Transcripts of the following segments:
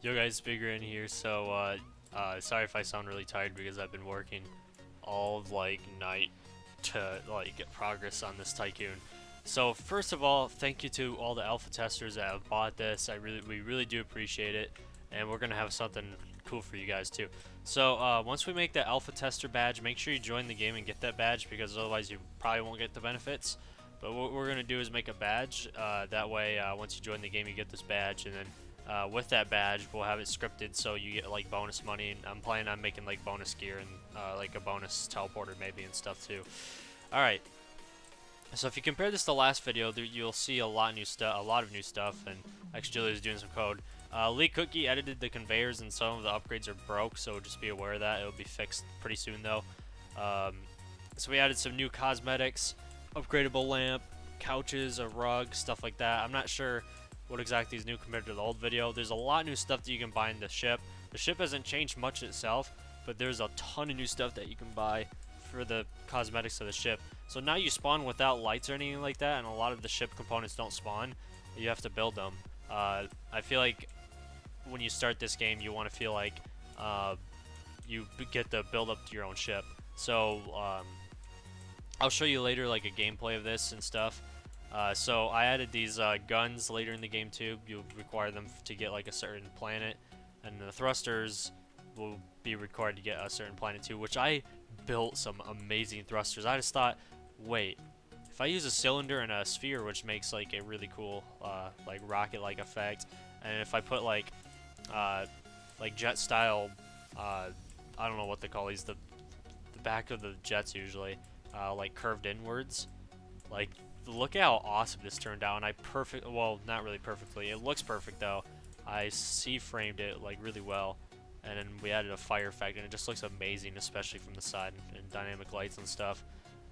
Yo guys, Bigger in here. So, sorry if I sound really tired because I've been working all like night to like get progress on this Tycoon. So first of all, thank you to all the alpha testers that have bought this. We really do appreciate it, and we're gonna have something cool for you guys too. So once we make the alpha tester badge, make sure you join the game and get that badge because otherwise you probably won't get the benefits. But what we're gonna do is make a badge. That way, once you join the game, you get this badge, and then with that badge, we'll have it scripted so you get like bonus money. And I'm planning on making like bonus gear and like a bonus teleporter maybe and stuff too. All right. So if you compare this to the last video, you'll see a lot of new stuff, and actually Julie is doing some code. Lee Cookie edited the conveyors, and some of the upgrades are broke, so just be aware of that. It'll be fixed pretty soon though. So we added some new cosmetics, upgradable lamp, couches, a rug, stuff like that. I'm not sure what exactly is new compared to the old video. There's a lot of new stuff that you can buy in the ship. The ship hasn't changed much itself, but there's a ton of new stuff that you can buy for the cosmetics of the ship. So now you spawn without lights or anything like that, and a lot of the ship components don't spawn. You have to build them. I feel like when you start this game, you want to feel like you get to build up to your own ship. So I'll show you later like a gameplay of this and stuff. So I added these guns later in the game too. You'll require them to get like a certain planet, and the thrusters will be required to get a certain planet too, which I built some amazing thrusters. I just thought, wait, if I use a cylinder and a sphere, which makes like a really cool like rocket-like effect, and if I put like jet style, I don't know what they call these, the back of the jets usually, like curved inwards, like look at how awesome this turned out. And well, not really perfectly, it looks perfect though. I C-framed it like really well, and then we added a fire effect, and it just looks amazing, especially from the side, and dynamic lights and stuff.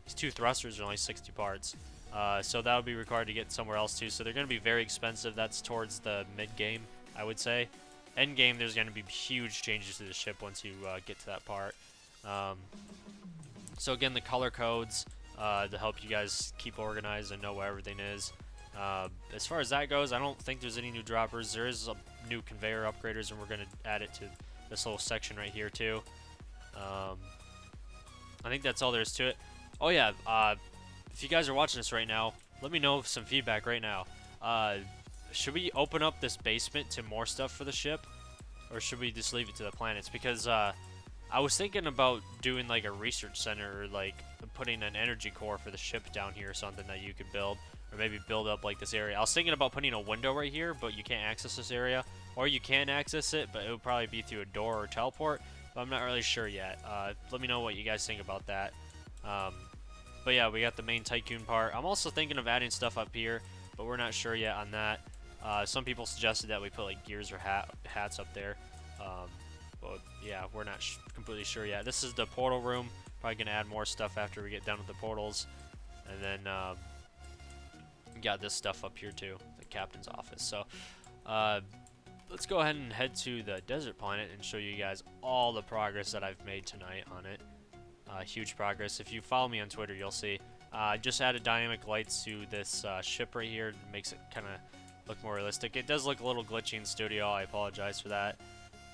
These two thrusters are only 60 parts, so that would be required to get somewhere else too, so they're going to be very expensive. That's towards the mid-game, I would say. End game, there's going to be huge changes to the ship once you get to that part. So again, the color codes to help you guys keep organized and know where everything is. As far as that goes, I don't think there's any new droppers. There is a new conveyor upgraders, and we're going to add it to this little section right here too. I think that's all there is to it. Oh yeah, if you guys are watching this right now, let me know some feedback right now. Should we open up this basement to more stuff for the ship, or should we just leave it to the planets? Because I was thinking about doing like a research center, or like putting an energy core for the ship down here or something that you could build, or maybe build up like this area. I was thinking about putting a window right here, but you can't access this area, or you can access it, but it would probably be through a door or teleport, but I'm not really sure yet. Let me know what you guys think about that. But yeah, we got the main Tycoon part. I'm also thinking of adding stuff up here, but we're not sure yet on that. Some people suggested that we put like gears or hats up there. But yeah, we're not completely sure yet. This is the portal room. Probably gonna add more stuff after we get done with the portals. And then got this stuff up here too, the captain's office. So let's go ahead and head to the desert planet and show you guys all the progress that I've made tonight on it. Huge progress. If you follow me on Twitter, you'll see. I just added dynamic lights to this ship right here. It makes it kind of look more realistic. It does look a little glitchy in studio. I apologize for that.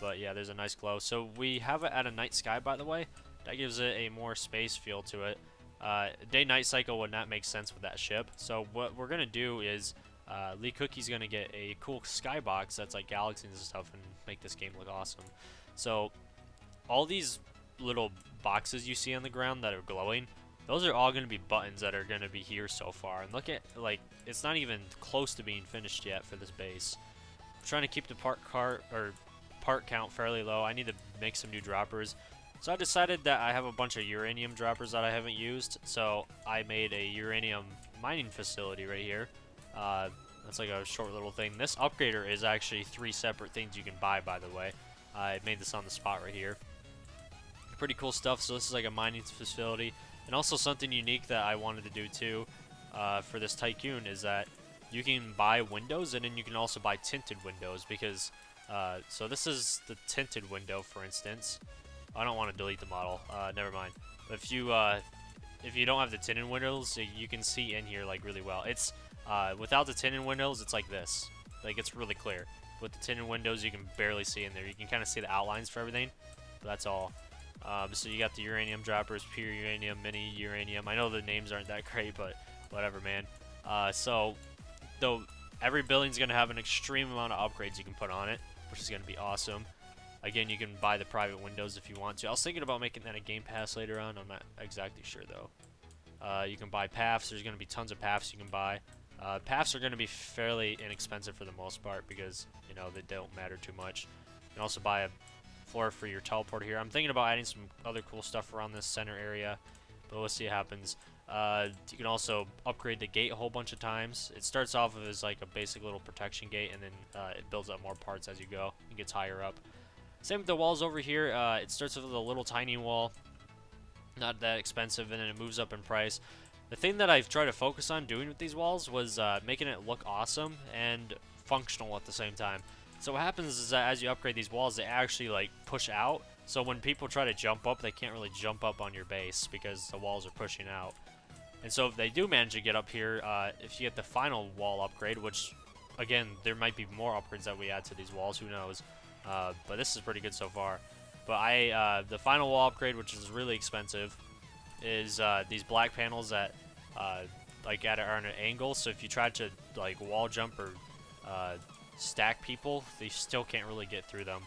But yeah, there's a nice glow. So we have it at a night sky, by the way. That gives it a more space feel to it. Day-night cycle would not make sense with that ship. So what we're going to do is Lee Cookie's going to get a cool skybox that's like galaxies and stuff and make this game look awesome. So all these little boxes you see on the ground that are glowing, those are all going to be buttons that are going to be here so far. And look at, like, it's not even close to being finished yet for this base. I'm trying to keep the part count fairly low. I need to make some new droppers. So I decided that I have a bunch of uranium droppers that I haven't used, so I made a uranium mining facility right here. That's like a short little thing. This upgrader is actually 3 separate things you can buy, by the way. I made this on the spot right here. Pretty cool stuff. So this is like a mining facility, and also something unique that I wanted to do too for this Tycoon is that you can buy windows, and then you can also buy tinted windows, because so this is the tinted window, for instance. I don't want to delete the model. Never mind. But if you don't have the tinted windows, you can see in here like really well. It's without the tinted windows, it's like this. Like, it's really clear. with the tinted windows, you can barely see in there. You can kind of see the outlines for everything, but that's all. So you got the uranium droppers, pure uranium, mini uranium. I know the names aren't that great, but whatever, man. So though every building's gonna have an extreme amount of upgrades you can put on it, which is gonna be awesome. Again, you can buy the private windows if you want to. I was thinking about making that a game pass later on. I'm not exactly sure though. You can buy paths. There's gonna be tons of paths you can buy. Paths are gonna be fairly inexpensive for the most part because you know they don't matter too much. You can also buy a floor for your teleporter here. I'm thinking about adding some other cool stuff around this center area, but we'll see what happens. You can also upgrade the gate a whole bunch of times. It starts off as like a basic little protection gate, and then it builds up more parts as you go. It gets higher up. Same with the walls over here. It starts with a little tiny wall, not that expensive, and then it moves up in price. The thing that I've tried to focus on doing with these walls was making it look awesome and functional at the same time. So what happens is that as you upgrade these walls, they actually like push out. So when people try to jump up, they can't really jump up on your base because the walls are pushing out. And so if they do manage to get up here, if you get the final wall upgrade, which again, there might be more upgrades that we add to these walls, who knows. But this is pretty good so far. But the final wall upgrade, which is really expensive, is these black panels that like are at an angle. So if you try to like wall jump or stack people, they still can't really get through them.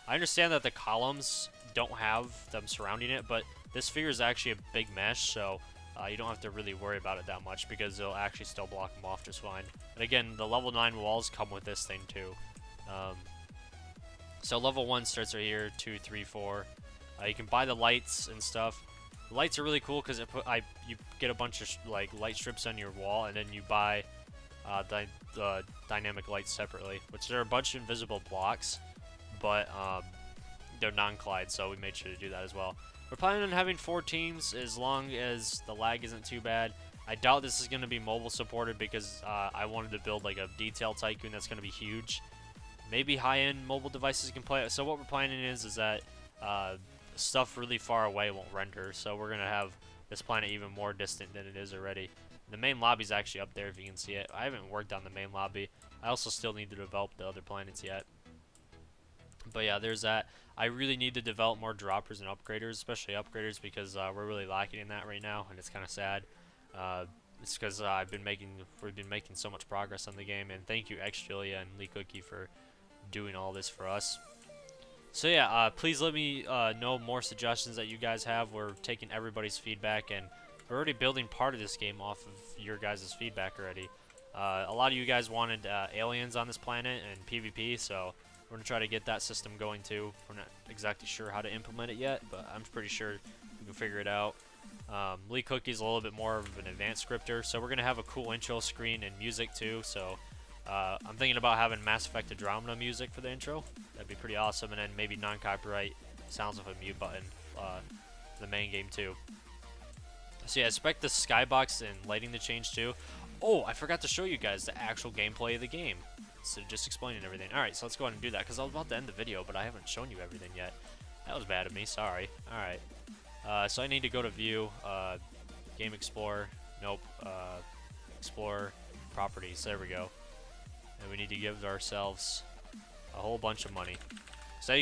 I understand that the columns don't have them surrounding it, but this figure is actually a big mesh, so you don't have to really worry about it that much because they'll actually still block them off just fine. And again, the level 9 walls come with this thing too. So level 1 starts right here, 2, 3, 4. You can buy the lights and stuff. The lights are really cool because you get a bunch of like light strips on your wall, and then you buy the dynamic lights separately, which there are a bunch of invisible blocks, but they're non-collide, so we made sure to do that as well. We're planning on having 4 teams as long as the lag isn't too bad. I doubt this is going to be mobile supported because I wanted to build like a detail Tycoon that's going to be huge. Maybe high-end mobile devices can play it. So what we're planning is that stuff really far away won't render. So we're going to have this planet even more distant than it is already. The main lobby's actually up there if you can see it. I haven't worked on the main lobby. I also still need to develop the other planets yet. But yeah, there's that. I really need to develop more droppers and upgraders, especially upgraders, because we're really lacking in that right now, and it's kind of sad. It's because we've been making so much progress on the game, and thank you XJulia and Lee Cookie for doing all this for us. So yeah, please let me know more suggestions that you guys have. We're taking everybody's feedback, and we're already building part of this game off of your guys' feedback already. A lot of you guys wanted aliens on this planet and PvP, so we're going to try to get that system going too. We're not exactly sure how to implement it yet, but I'm pretty sure we can figure it out. Lee Cookie's a little bit more of an advanced scripter, so we're going to have a cool intro screen and music too, so I'm thinking about having Mass Effect Andromeda music for the intro. That'd be pretty awesome, and then maybe non-copyright sounds with a mute button for the main game too. So yeah, expect the skybox and lighting to change too. Oh, I forgot to show you guys the actual gameplay of the game. So just explaining everything. Alright, so let's go ahead and do that, because I was about to end the video, but I haven't shown you everything yet. That was bad of me, sorry. Alright, so I need to go to View, Game Explorer, nope, Explore, Properties, there we go. And we need to give ourselves a whole bunch of money. So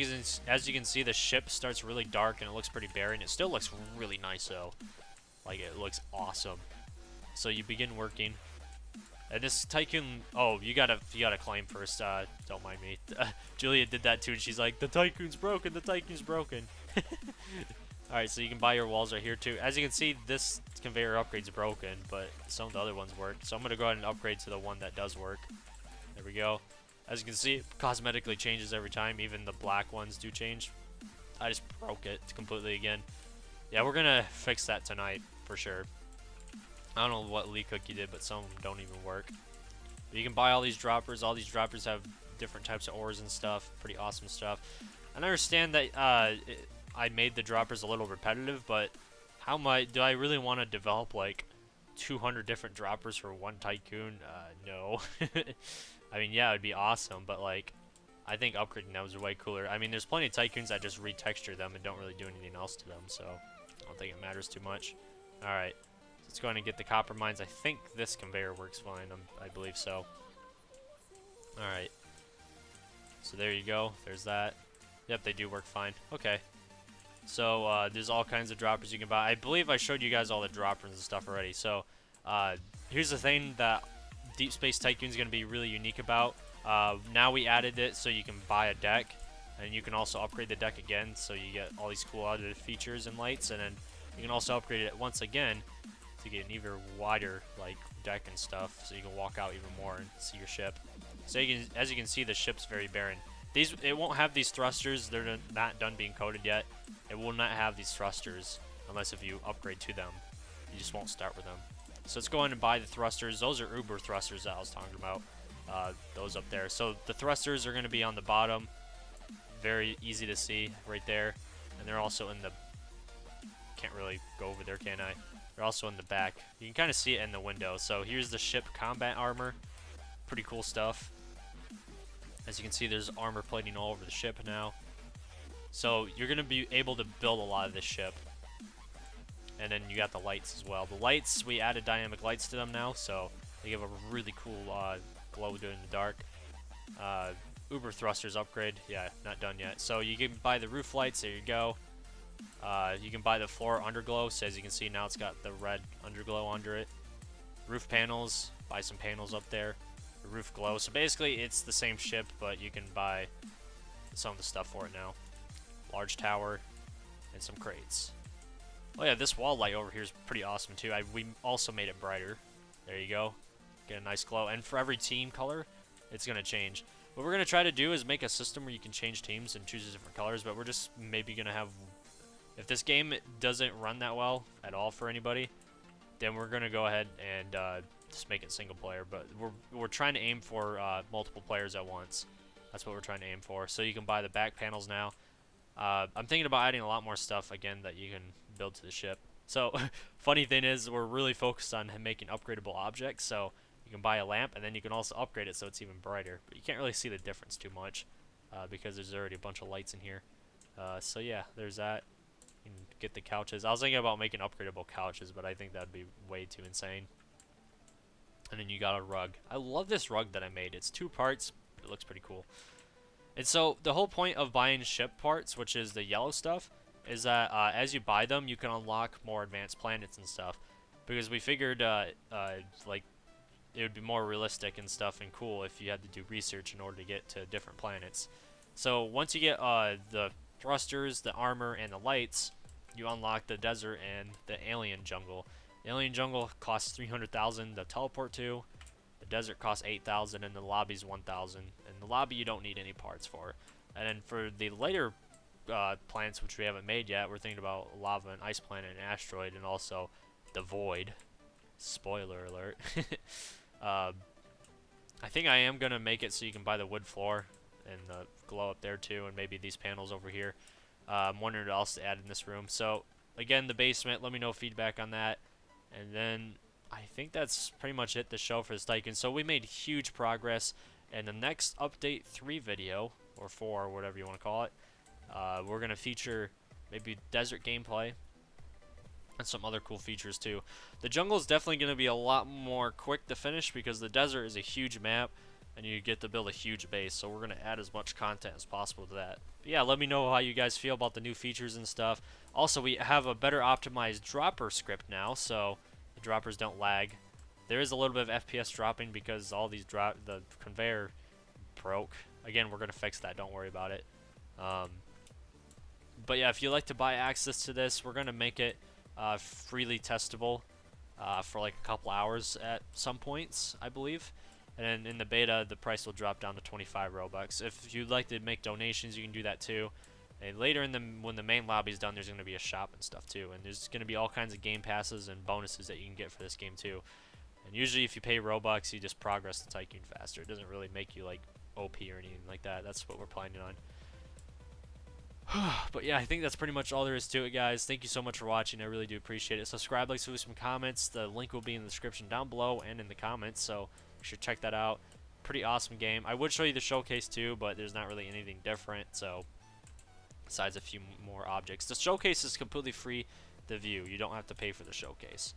as you can see, the ship starts really dark and it looks pretty barren. It still looks really nice though. Like, it looks awesome. So you begin working. And this Tycoon, oh, you gotta claim first, don't mind me. Julia did that too, and she's like, the Tycoon's broken, the Tycoon's broken. Alright, so you can buy your walls right here too. As you can see, this conveyor upgrade's broken, but some of the other ones work. So I'm gonna go ahead and upgrade to the one that does work. There we go. As you can see, it cosmetically changes every time, even the black ones do change. I just broke it completely again. Yeah, we're gonna fix that tonight, for sure. I don't know what Lee Cookie did, but some of them don't even work. But you can buy all these droppers. All these droppers have different types of ores and stuff. Pretty awesome stuff. And I understand that I made the droppers a little repetitive, but do I really want to develop like 200 different droppers for one Tycoon? No. I mean, yeah, it would be awesome, but like, I think upgrading those are way cooler. I mean, there's plenty of Tycoons that just retexture them and don't really do anything else to them, so I don't think it matters too much. Alright. Let's go ahead and get the copper mines. I think this conveyor works fine. I believe so. Alright. So there you go. There's that. Yep, they do work fine. Okay. So there's all kinds of droppers you can buy. I believe I showed you guys all the droppers and stuff already. So here's the thing that Deep Space Tycoon is going to be really unique about. Now we added it so you can buy a deck, and you can also upgrade the deck again, so you get all these cool added features and lights, and then you can also upgrade it once again to get an even wider like deck and stuff, so you can walk out even more and see your ship. So as you can see, the ship's very barren. It won't have these thrusters. They're not done being coded yet. It will not have these thrusters unless if you upgrade to them. You just won't start with them. So let's go in and buy the thrusters. Those are Uber thrusters that I was talking about. Those up there. So the thrusters are going to be on the bottom. Very easy to see right there. And they're also in the... Can't really go over there, can I? They're also in the back. You can kind of see it in the window. So here's the ship combat armor. Pretty cool stuff. As you can see, there's armor plating all over the ship now. So you're going to be able to build a lot of this ship. And then you got the lights as well. The lights, we added dynamic lights to them now, so they give a really cool glow during the dark. Uber thrusters upgrade, yeah, not done yet. So you can buy the roof lights, there you go. You can buy the floor underglow, so as you can see now it's got the red underglow under it. Roof panels, buy some panels up there. The roof glow, so basically it's the same ship, but you can buy some of the stuff for it now. Large tower, and some crates. Oh yeah, this wall light over here is pretty awesome too. We also made it brighter. There you go. Get a nice glow. And for every team color, it's going to change. What we're going to try to do is make a system where you can change teams and choose different colors, but we're just maybe going to have... If this game doesn't run that well at all for anybody, then we're going to go ahead and just make it single player. But we're trying to aim for multiple players at once. That's what we're trying to aim for. So you can buy the back panels now. I'm thinking about adding a lot more stuff, again, that you can build to the ship. So, funny thing is, we're really focused on making upgradable objects, so you can buy a lamp, and then you can also upgrade it so it's even brighter. But you can't really see the difference too much, because there's already a bunch of lights in here. So yeah, there's that. You can get the couches. I was thinking about making upgradable couches, but I think that'd be way too insane. And then you got a rug. I love this rug that I made. It's 2 parts. It looks pretty cool. And so the whole point of buying ship parts, which is the yellow stuff, is that as you buy them, you can unlock more advanced planets and stuff. Because we figured like it would be more realistic and stuff and cool if you had to do research in order to get to different planets. So once you get the thrusters, the armor, and the lights, you unlock the desert and the alien jungle. The alien jungle costs 300,000 to teleport to. The desert costs 8,000, and the lobby's 1,000. And the lobby you don't need any parts for. And then for the later planets, which we haven't made yet, we're thinking about lava and ice planet and asteroid, and also the void. Spoiler alert. I think I am gonna make it so you can buy the wood floor and the glow up there too, and maybe these panels over here. I'm wondering what else to add in this room. So again, the basement. Let me know feedback on that, and then I think that's pretty much it to show for this Tycoon. So we made huge progress, and the next update 3 video, or 4, or whatever you want to call it, we're going to feature maybe desert gameplay and some other cool features too. The jungle is definitely going to be a lot more quick to finish because the desert is a huge map and you get to build a huge base, so we're going to add as much content as possible to that. But yeah, let me know how you guys feel about the new features and stuff. Also, we have a better optimized dropper script now, so the droppers don't lag. There is a little bit of FPS dropping because all these the conveyor broke. Again, we're going to fix that, don't worry about it. But yeah, if you'd like to buy access to this, we're going to make it freely testable for like a couple hours at some points, I believe. And then in the beta, the price will drop down to 25 Robux. If you'd like to make donations, you can do that too. And later when the main lobby's done, there's going to be a shop and stuff too. And there's going to be all kinds of game passes and bonuses that you can get for this game too. And usually if you pay Robux, you just progress the Tycoon faster. It doesn't really make you like OP or anything like that. That's what we're planning on. But yeah, I think that's pretty much all there is to it, guys. Thank you so much for watching. I really do appreciate it. Subscribe, like, leave some comments. The link will be in the description down below and in the comments, so you should check that out. Pretty awesome game. I would show you the showcase too, but there's not really anything different, so besides a few more objects. The showcase is completely free to view. You don't have to pay for the showcase.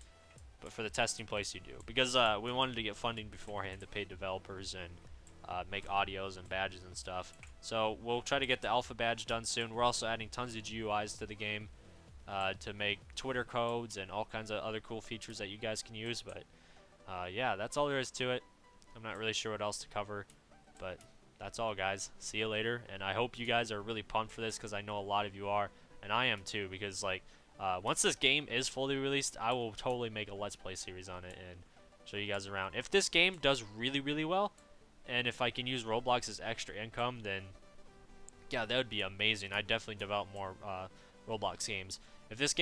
But for the testing place, you do. Because we wanted to get funding beforehand to pay developers and make audios and badges and stuff. So we'll try to get the alpha badge done soon. We're also adding tons of GUIs to the game to make Twitter codes and all kinds of other cool features that you guys can use. But yeah, that's all there is to it. I'm not really sure what else to cover, but that's all, guys. See you later, and I hope you guys are really pumped for this, because I know a lot of you are, and I am too, because like once this game is fully released, I will totally make a Let's Play series on it and show you guys around. If this game does really well, and if I can use Roblox as extra income, then yeah, that would be amazing. I'd definitely develop more Roblox games. If this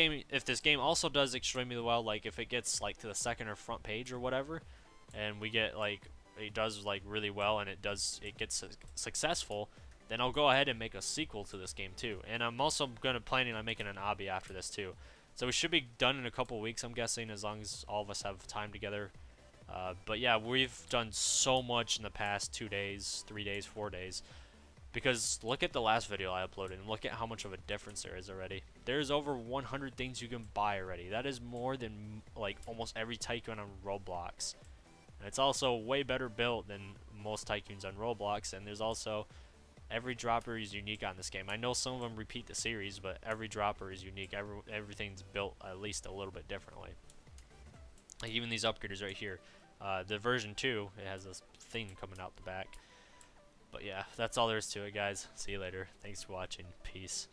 game also does extremely well, like if it gets like to the second or front page or whatever, and we get like it does like really well and it gets successful, then I'll go ahead and make a sequel to this game too. And I'm also planning on making an obby after this too. So we should be done in a couple weeks, I'm guessing, as long as all of us have time together. But yeah, we've done so much in the past 2 days, 3 days, 4 days. Because look at the last video I uploaded and look at how much of a difference there is already. There's over 100 things you can buy already. That is more than like almost every Tycoon on Roblox. And it's also way better built than most Tycoons on Roblox, and there's also every dropper is unique on this game. I know some of them repeat the series, but every dropper is unique. Everything's built at least a little bit differently. Like even these upgraders right here. The version 2, it has this thing coming out the back. But yeah, that's all there is to it, guys. See you later. Thanks for watching. Peace.